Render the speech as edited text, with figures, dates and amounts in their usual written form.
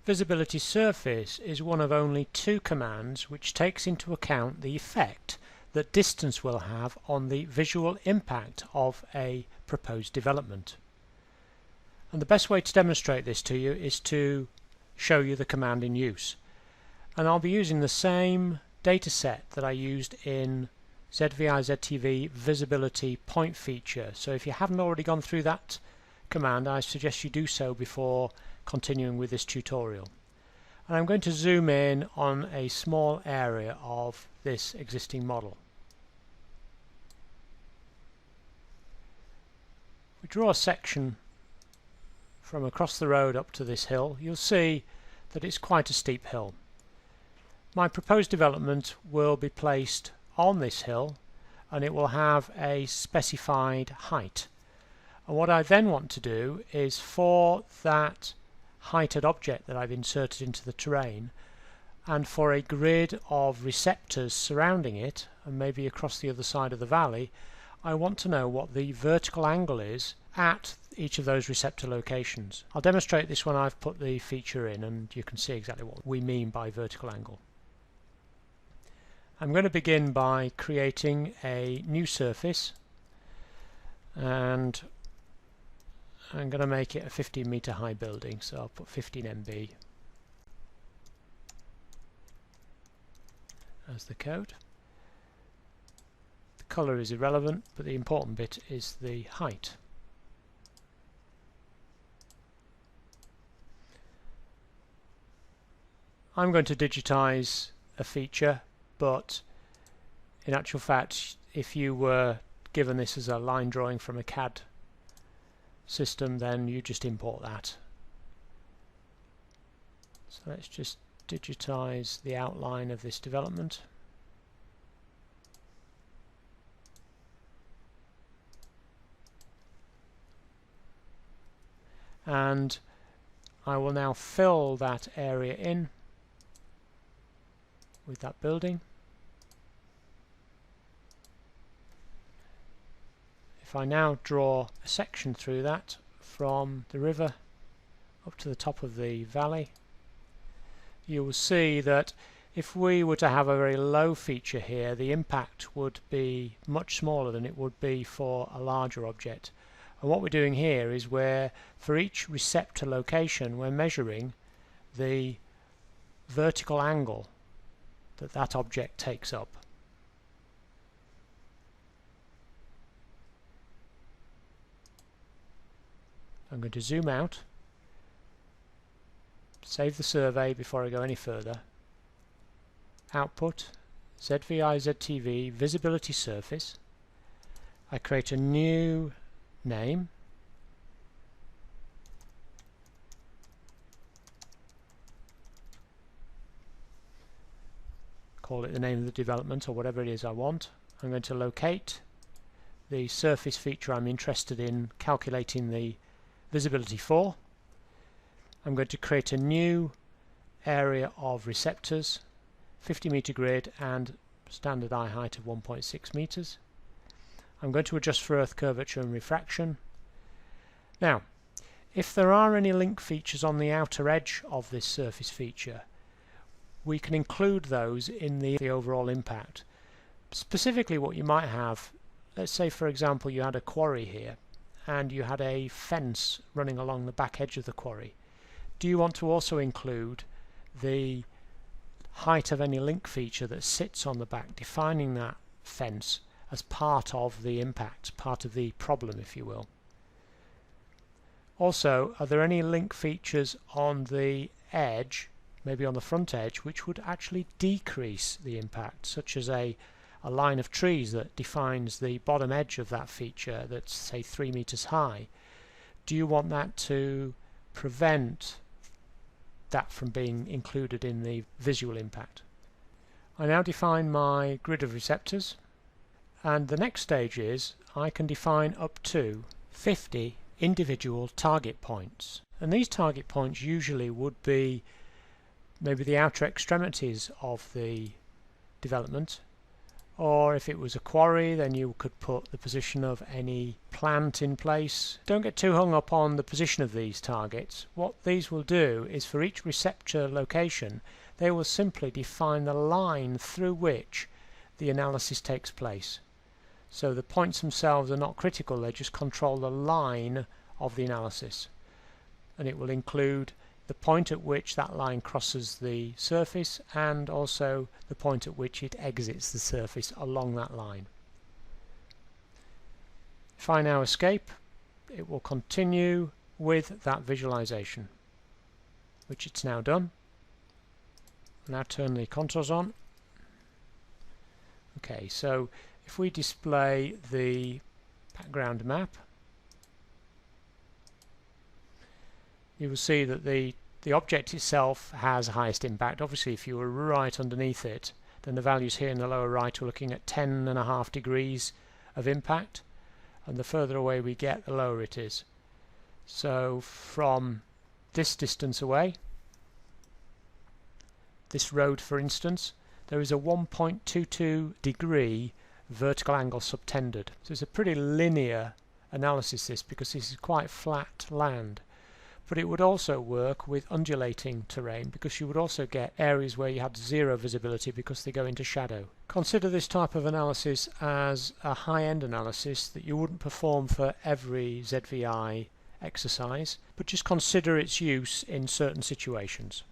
Visibility surface is one of only two commands which takes into account the effect that distance will have on the visual impact of a proposed development. And the best way to demonstrate this to you is to show you the command in use. And I'll be using the same data set that I used in ZVI ZTV visibility point feature. So if you haven't already gone through that command, I suggest you do so before continuing with this tutorial. And I'm going to zoom in on a small area of this existing model. We draw a section from across the road up to this hill. You'll see that it's quite a steep hill. My proposed development will be placed on this hill and it will have a specified height. And what I then want to do is for that heighted object that I've inserted into the terrain, and for a grid of receptors surrounding it and maybe across the other side of the valley, I want to know what the vertical angle is at each of those receptor locations. I'll demonstrate this when I've put the feature in and you can see exactly what we mean by vertical angle. I'm going to begin by creating a new surface, and I'm going to make it a 15 meter high building, so I'll put 15 MB as the code. The colour is irrelevant, but the important bit is the height. I'm going to digitize a feature, but in actual fact, if you were given this as a line drawing from a CAD system, then you just import that. So let's just digitize the outline of this development. And I will now fill that area in with that building. If I now draw a section through that from the river up to the top of the valley, you will see that if we were to have a very low feature here, the impact would be much smaller than it would be for a larger object. And what we're doing here is where for each receptor location we're measuring the vertical angle that that object takes up. I'm going to zoom out, save the survey before I go any further. Output, ZVI ZTV visibility surface. I create a new name. Call it the name of the development or whatever it is I want. I'm going to locate the surface feature I'm interested in calculating the visibility for. I'm going to create a new area of receptors, 50 meter grid and standard eye height of 1.6 meters. I'm going to adjust for earth curvature and refraction. Now, if there are any link features on the outer edge of this surface feature, we can include those in the overall impact. Specifically what you might have, let's say for example you had a quarry here and you had a fence running along the back edge of the quarry. Do you want to also include the height of any link feature that sits on the back, defining that fence as part of the impact, part of the problem if you will? Also, are there any link features on the edge, maybe on the front edge, which would actually decrease the impact, such as a line of trees that defines the bottom edge of that feature that's say 3 meters high? Do you want that to prevent that from being included in the visual impact? I now define my grid of receptors, and the next stage is I can define up to 50 individual target points, and these target points usually would be maybe the outer extremities of the development, Or if it was a quarry, then you could put the position of any plant in place. Don't get too hung up on the position of these targets. What these will do is for each receptor location, they will simply define the line through which the analysis takes place. So the points themselves are not critical, they just control the line of the analysis. And it will include the point at which that line crosses the surface and also the point at which it exits the surface along that line. If I now escape, it will continue with that visualization, which it's now done. Now turn the contours on. Okay, so if we display the background map, you will see that the object itself has highest impact. Obviously, if you were right underneath it, then the values here in the lower right are looking at 10.5 degrees of impact, and the further away we get, the lower it is. So from this distance away, this road for instance, there is a 1.22 degree vertical angle subtended. So it's a pretty linear analysis this, because this is quite flat land. But it would also work with undulating terrain, because you would also get areas where you had zero visibility because they go into shadow. Consider this type of analysis as a high-end analysis that you wouldn't perform for every ZVI exercise, but just consider its use in certain situations.